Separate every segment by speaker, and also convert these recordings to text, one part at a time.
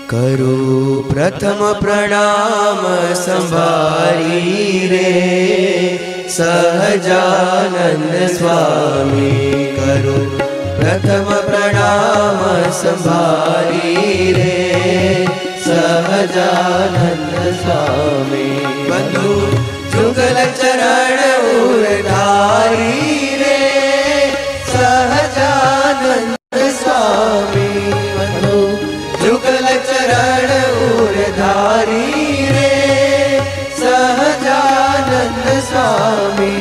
Speaker 1: करो प्रथम प्रणाम संभारी रे सहजानंद स्वामी। करो प्रथम प्रणाम संभारी रे सहजानंद स्वामी। बंधु जुगल चरण उरधारी रे सहजानंद स्वामी। बंधु जुगल चरण उरधारी रे सहजानंद स्वामी।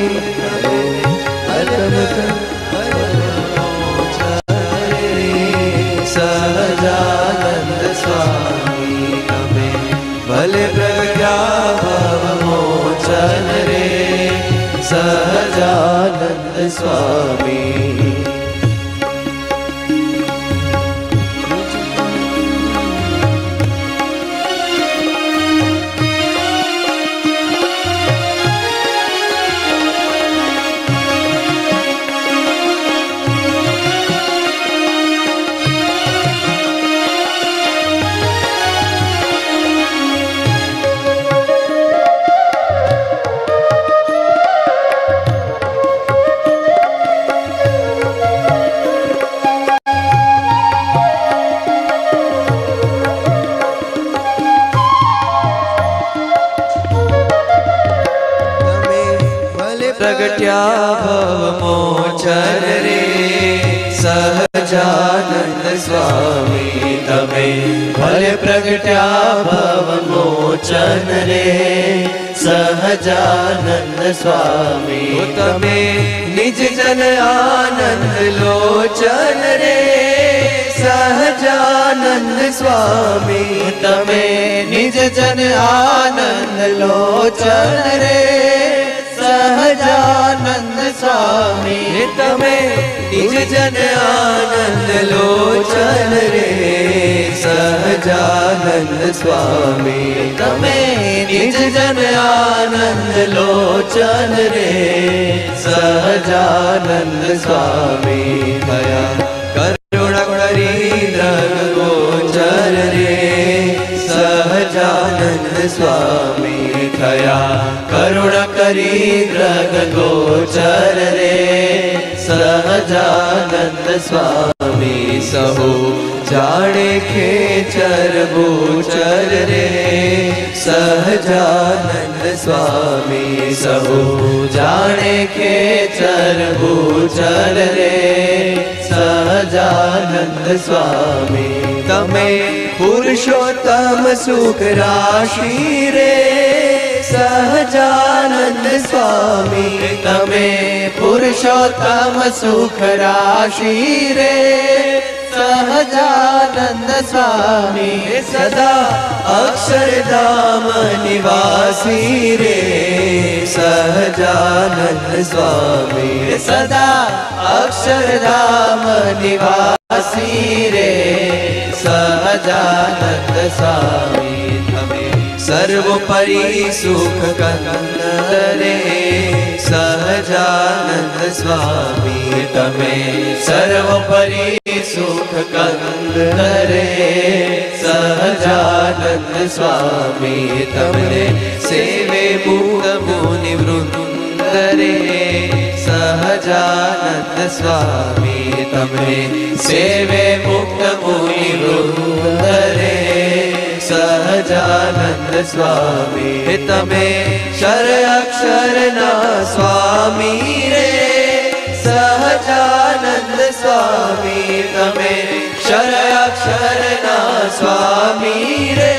Speaker 1: सहजानंद स्वामी हमें भले प्रगटा भव मोचन रे सहजानंद स्वामी। प्रगट्या भव मोचन रे सहजानंद स्वामी। तमे भले प्रगट्या भव मोचन रे सहजानंद स्वामी। तमे निज जन आनंद लोचन रे सहजानंद स्वामी। तमे निज जन आनंद लोचन रे सहजानंद स्वामी। तमे निज जन आनंद लोचन रे सहजानंद स्वामी। तमे निज जन आनंद लोचन रे सहजानंद स्वामी। दया करुणा करी द्रग गोचर रे सहजानंद स्वामी। दया करुणा करी ग्रग गोचर रे सहजानंद स्वामी। सहो जाने खेचर गोचर रे सहजानंद स्वामी। सहो जाने खेचर गोचर रे सहजानंद स्वामी। तमे पुरुषोत्तम सुख राशि रे सहजानंद स्वामी। तमे पुरुषोत्तम सुख राशि रे सहजानंद स्वामी। सदा अक्षरधाम निवासी रे सहजानंद स्वामी। सदा अक्षरधाम निवासी रे सहजानंद स्वामी। सर्वोपरि सुख कंद रे सहजानंद स्वामी। तमे सर्वोपरि सुख कंद रे सहजानंद स्वामी। तमने सेवे मुक्त मुनि वृंद रे सहजानंद स्वामी। तमने सेवे मुक्त मुनि वृंद रे सहजानंद स्वामी। तमे शर अक्षर ना स्वामी रे सहजानंद स्वामी। तमे शर अक्षर ना स्वामी रे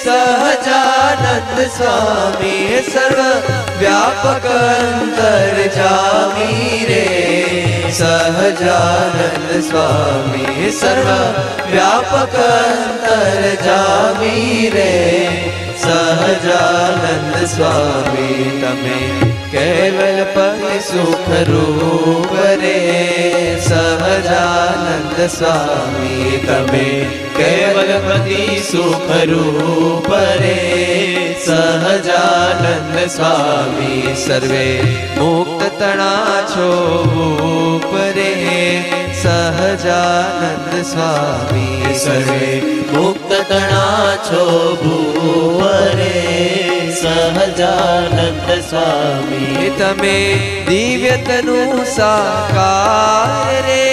Speaker 1: सहजानंद स्वामी। सर्व व्यापक अंतर्जामी रे सहजानंद स्वामी। सर्व व्यापक अंतर्जामी रे सहजानंद स्वामी। तमे केवल पति सुख रूप रे सहजानंद स्वामी। तमे केवल पति सुख रूप रे सहजानंद स्वामी। सर्वे मुक्त तणा छो ऊपरे सहजानंद स्वामी। सर्वे मुक्त
Speaker 2: છો ભૂપ રે સહજાનંદ સ્વામી.
Speaker 1: તમે દિવ્ય તનુ સાકાર રે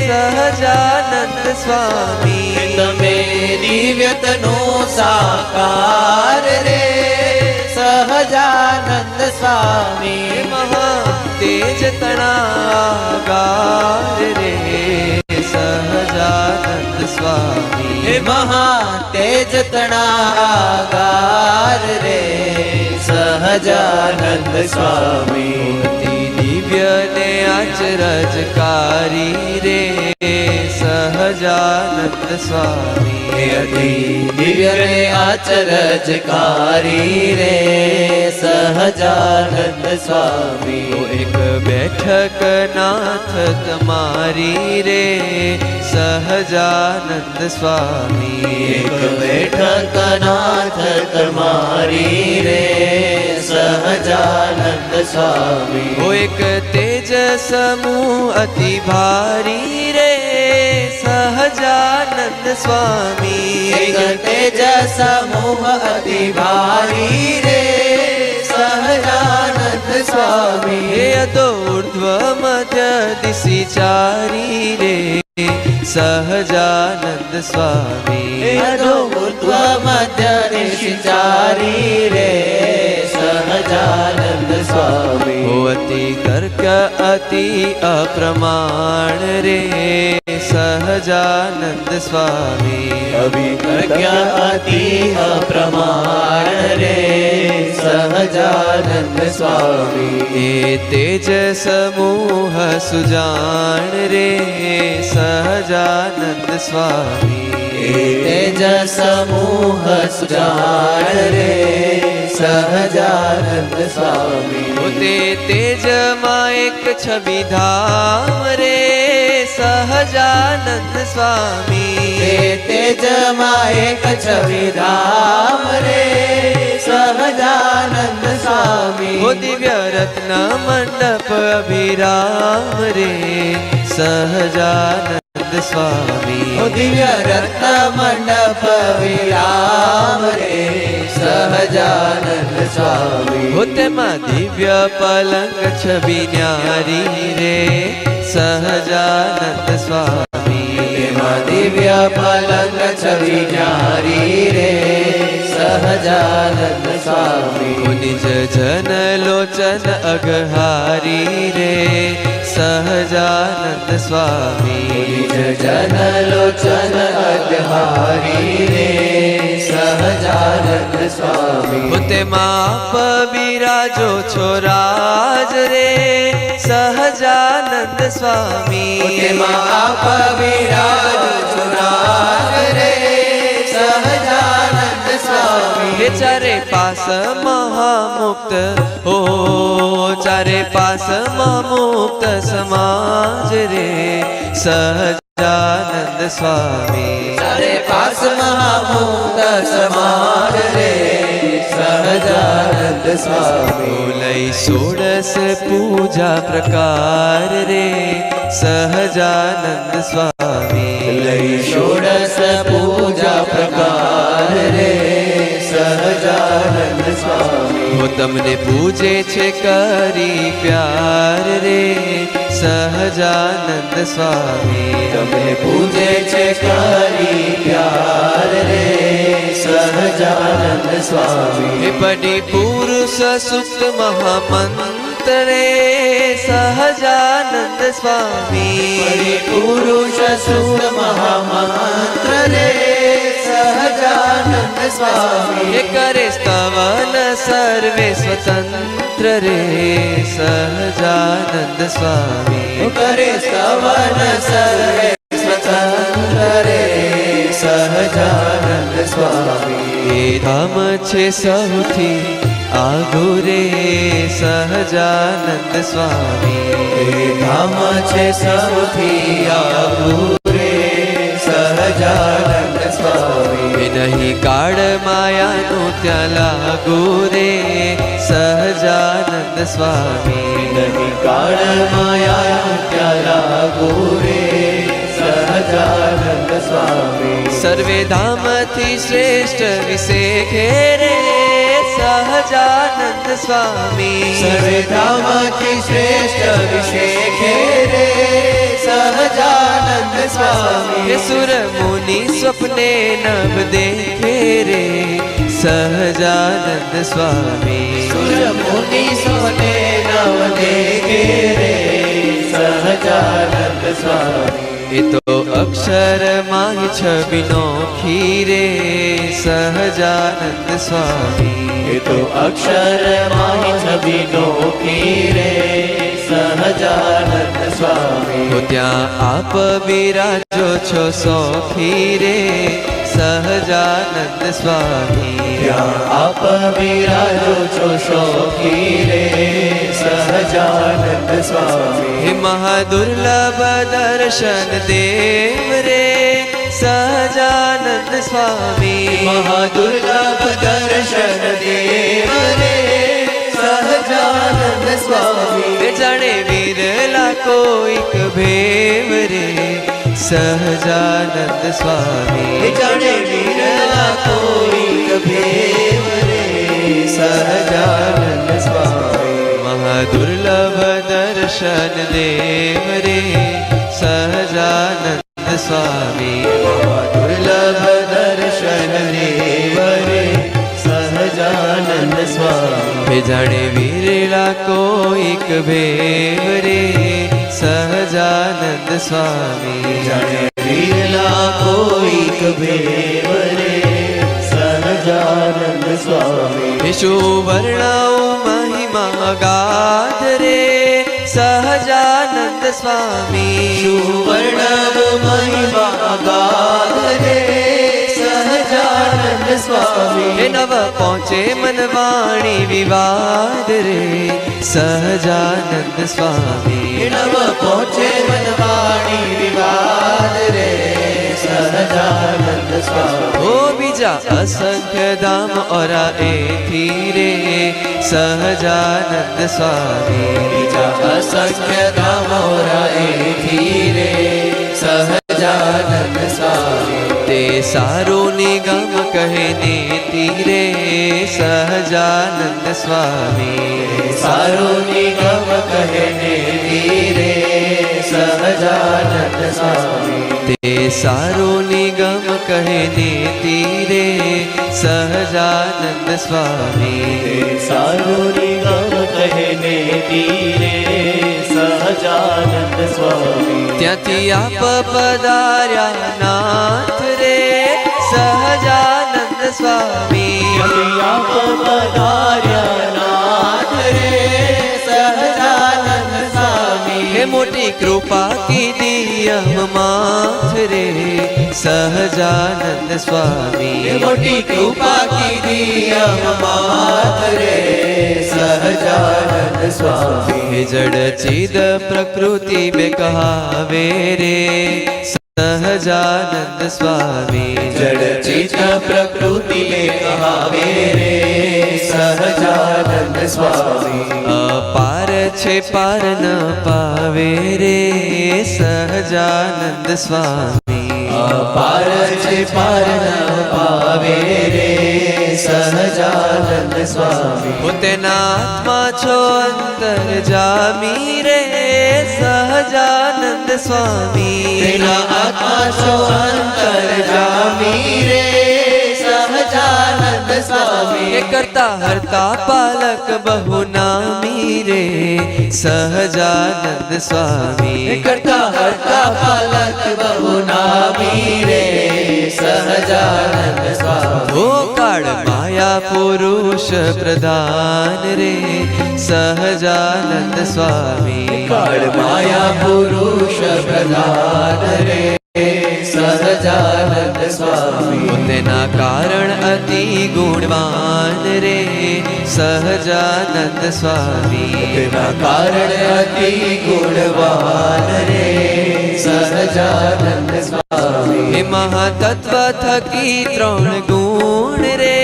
Speaker 1: સહજાનંદ સ્વામી.
Speaker 2: તમે દિવ્ય તનુ સાકાર રે સહજાનંદ સ્વામી.
Speaker 1: મહા તેજ તણાગાર રે સહજાનંદ સ્વામી.
Speaker 2: હે મહા તેજ તણાગાર રે સહજાનંદ સ્વામી.
Speaker 1: દિવ્ય ને આચરજકારી રે સહજાનંદ સ્વામી.
Speaker 2: અતિ દિવ્ય રે આચરજકારી રે સહજાનંદ સ્વામી.
Speaker 1: એક બેઠક નાથ તમારી રે સહજાનંદ સ્વામી.
Speaker 2: એક બેઠક નાથ તમારી રે સહજાનંદ સ્વામી.
Speaker 1: એક તેજ સમૂહ અતિ ભારી રે સહજાનંદ સ્વામી.
Speaker 2: એક તેજ સમૂહ અતિ ભારી રે સહજાનંદ સ્વામી.
Speaker 1: હે અદોર્ધ્વ મધ્ય દિશી ચારી રે સહજાનંદ સ્વામી.
Speaker 2: અદોર્ધ્વ મધ્ય નિશ્ચારી રે સહજાનંદ સ્વામી.
Speaker 1: અતિ તર્ક અતિ અપ્રમાણ રે સહજાનંદ સ્વામી.
Speaker 2: અવિતર્ક્ય અતિ અપ્રમાણ રે સહજાનંદ સ્વામી.
Speaker 1: એ તેજ સમૂહ સુજાણ રે સહજાનંદ સ્વામી.
Speaker 2: તેજ સમૂહ સુજાણ રે સહજાનંદ સ્વામી.
Speaker 1: તે તેજમાં એક છબી ધામ રે સહજાનંદ સ્વામી.
Speaker 2: તેજમાં એક છબી ધામ રે સહજાનંદ સ્વામી.
Speaker 1: દિવ્ય રત્ન મંડપ અભિરામ રે સહજાનંદ સ્વામી.
Speaker 2: દિવ્ય રત્ન મંડપ વિરામ રે સહજાનંદ સ્વામી.
Speaker 1: તેમાં દિવ્ય પલંગ છબી ન્યારી રે સહજાનંદ સ્વામી.
Speaker 2: તેમાં દિવ્ય પલંગ છબી ન્યારી રે સહજાનંદ સ્વામી.
Speaker 1: નિજ જન લોચન અગહારી રે સહજાનંદ સ્વામી.
Speaker 2: નિજ જન લોચન અગહારી રે સહજાનંદ સ્વામી.
Speaker 1: તેમાં આપ બિરાજો છો રાજ રે સહજાનંદ સ્વામી.
Speaker 2: તેમાં આપ વિરાજો છો રાજ રે સહજાનંદ સ્વામી.
Speaker 1: હે ચારે પાસ મહામુક્ત હો ચારે પાસ મુક્ત સમાજ રે સહજાનંદ સ્વામી.
Speaker 2: ચારે પાસ મહામુક્ત સમાજ રે સહજાનંદ સ્વામી.
Speaker 1: લઈ સોળસ પૂજા પ્રકાર રે સહજાનંદ સ્વામી.
Speaker 2: લઈ ષોડશ પૂજા પ્રકાર રે સહજાનંદ સ્વામી.
Speaker 1: તમને પૂજે છે કરી પ્યાર રે સહજાનંદ સ્વામી.
Speaker 2: તમને પૂજે છે કરી પ્યાર રે સહજાનંદ સ્વામી.
Speaker 1: હે પડી પુરુષ સુક્ત મહામંત્ર રે સહજાનંદ સ્વામી.
Speaker 2: પુરુષ સુખ મહામંત્ર રે સહજાનંદ સ્વામી.
Speaker 1: હે કરે સ્તવન સર્વે સ્વતંત્ર રે સહજાનંદ સ્વામી.
Speaker 2: કરે સ્તવન સર્વે સ્વતંત્ર રે સહજાનંદ સ્વામી.
Speaker 1: એ ધામ છે સૌથી આગુ રે સહજાનંદ સ્વામી.
Speaker 2: એ ધામ છે સૌથી આગું રે સહજાનંદ સ્વામી.
Speaker 1: નહીં કાળ માયાનું ત્યાં લાગુ રે સહજાનંદ સ્વામી.
Speaker 2: નહીં કાળ માયા ત્યાં લાગુ રે સહજાનંદ સહજાનંદ સ્વામી
Speaker 1: સર્વે ધામથી શ્રેષ્ઠ વિશેખે રે સહજાનંદ સ્વામી
Speaker 2: સર્વે ધામથી શ્રેષ્ઠ વિશેખે રે સહજાનંદ સ્વામી
Speaker 1: હે સુર મુનિ સ્વપ્ને નવ દેખે રે સહજાનંદ સ્વામી
Speaker 2: સુર મુનિ સ્વપ્ને નવ દેખે રે સહજાનંદ સ્વામી
Speaker 1: એ તો અક્ષર માં છબીનો ખીરે સહજાનંદ સ્વામી
Speaker 2: એ તો અક્ષર માહી છબીનો ખીરે સહજાનંદ સ્વામી
Speaker 1: તો ત્યાં આપ બિરાજો છો સોખી રે સહજાનંદ સ્વામી
Speaker 2: ત્યાં આપ બિરાજો છો શોખી રે સહજાનંદ સ્વામી
Speaker 1: હે મહાદુર્લભ દર્શન દેવ રે સહજાનંદ સ્વામી
Speaker 2: મહાદુર્લભ દર્શન દેવ રે સહજાનંદ સ્વામી
Speaker 1: એ જાણે વિરલા કોઈક ભેવ રે સહજાનંદ સ્વામી
Speaker 2: જાણે વિરલા કોઈક ભેવ રે સહજાનંદ સ્વામી
Speaker 1: મહાદુર્લભ દર્શન દેવ રે સહજાનંદ સ્વામી
Speaker 2: દુર્લભ દર્શન દેવ રે સહજાનંદ સ્વામી
Speaker 1: હે જાણે વિરલા કોઈક ભેવ રે સહજાનંદ સ્વામી
Speaker 2: જાણે વિરલા કોઈક ભેવ રે સહજાનંદ સ્વામી
Speaker 1: હે શું વર્ણવ મહિમા ગાધ રે સહજાનંદ સ્વામી
Speaker 2: સુવર્ણવ મહિમા ગાધ રે સહજાનંદ સ્વામી
Speaker 1: હે નવ પહોંચે મન વાણી વિવાદ રે સહજાનંદ સ્વામી
Speaker 2: નવ પહોંચે મનવાણી વિવાદ રે સહજાનંદ સ્વામી
Speaker 1: ઓ બીજા અસંખ્ય ધામ ઓરા એથી રે સહજાનંદ સ્વામી
Speaker 2: બીજા અસંખ્ય ધામોરા એથી રે સહજાનંદ સ્વામી
Speaker 1: તે સારું નિગમ કહે ને તીરે સહજાનંદ સ્વામી
Speaker 2: સારો નિગમ કહે ને ધીરે સહજાનંદ સ્વામી
Speaker 1: તે સારું નિગમ કહે ને તીરે સહજાનંદ સ્વામી
Speaker 2: સારો નિગમ કહે ને ધીરે સહજાનંદ સ્વામી
Speaker 1: ત્યાંથી આપ પધાર્યા નાથ રે સહજાનંદ સ્વામી
Speaker 2: આપ પધાર્યા નાથ રે સહજાનંદ સ્વામી
Speaker 1: હે મોટી કૃપા કીધી માથ રે સહજાનંદ સ્વામી
Speaker 2: મોટી કૃપા કીધી અમાત રે સહજાનંદ સ્વામી
Speaker 1: હે જડ ચિદ પ્રકૃતિ બે કહાવે રે સહજાનંદ સ્વામી
Speaker 2: જડ ચિત પ્રકૃતિ લે કહાવે રે સહજાનંદ સ્વામી
Speaker 1: અપાર છે પાર ન પાવે રે સહજાનંદ સ્વામી
Speaker 2: અપાર છે પાર ન પાવે રે સહજાનંદ સ્વામી
Speaker 1: પોતેના આત્મા છો અંતર જામી રે સહજાનંદ સ્વામી
Speaker 2: તેના આત્મા છો અંતર જામી રે સહજાનંદ સ્વામી
Speaker 1: હે કરતા હરતા પાલક બહુ નામી રે સહજાનંદ સ્વામી
Speaker 2: કરતા હરતા પાલક બહુ નામી રે સહજાનંદ સ્વામી
Speaker 1: ઓ કાળ માયા પુરુષ પ્રધાન રે સહજાનંદ સ્વામી
Speaker 2: કાળ માયા પુરુષ પ્રધાન રે સહજાનંદ સ્વામી
Speaker 1: તેના કારણ અતિ ગુણવાન રે સહજાનંદ સ્વામી
Speaker 2: તેના કારણ અતિ ગુણવાન રે સહજાનંદ સ્વામી
Speaker 1: હે મહાતત્વ થકી ત્રણ ગુણ રે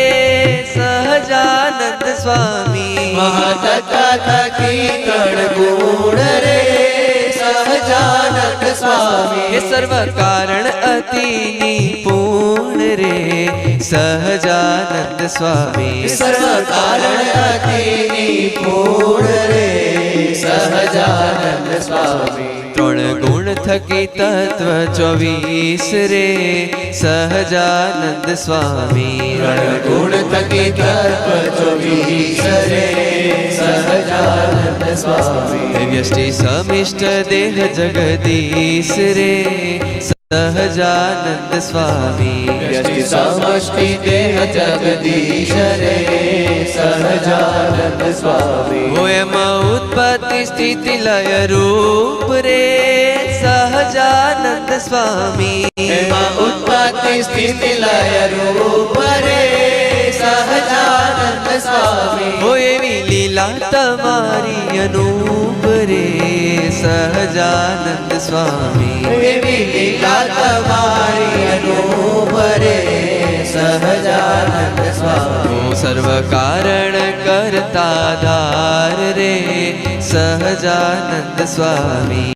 Speaker 1: સહજાનંદ સ્વામી
Speaker 2: મહાતત્વ થકી ત્રણ ગુણ રે સહજાનંદ સ્વામી
Speaker 1: એ સર્વ કારણ અતિની પૂર્ણ રે સહજાનંદ સ્વામી
Speaker 2: સર્વ કારણ અતિની પૂર્ણ રે સહજાનંદ સ્વામી
Speaker 1: ત્રણ ગુણ થકી તત્વ 24 રે સહજાનંદ સ્વામી
Speaker 2: ત્રણ ગુણ થકી તત્વ 24 રે સહજાનંદ સ્વામી
Speaker 1: વ્યષ્ટિ સમિષ્ટ દેહ જગદીશ રે સહજાનંદ સ્વામી
Speaker 2: વ્યષ્ટિ સમષ્ટિ દેહ જગદીશ રે સહજાનંદ સ્વામી
Speaker 1: ઓ એમાં ઉત્પત્તિ સ્થિતિ લય રૂપ રે સહજાનંદ સ્વામી
Speaker 2: એમાં ઉત્પત્તિ સ્થિતિ લય રૂપ રે સહજાનંદ સ્વામી
Speaker 1: ઓ એવી લીલા તમારી અનુપ રે સહજાનંદ સ્વામી
Speaker 2: એવી લીલા તમારી અનુપ રે સહજાનંદ સ્વામી
Speaker 1: ઓ સર્વ કારણ કરતા ધાર રે સહજાનંદ સ્વામી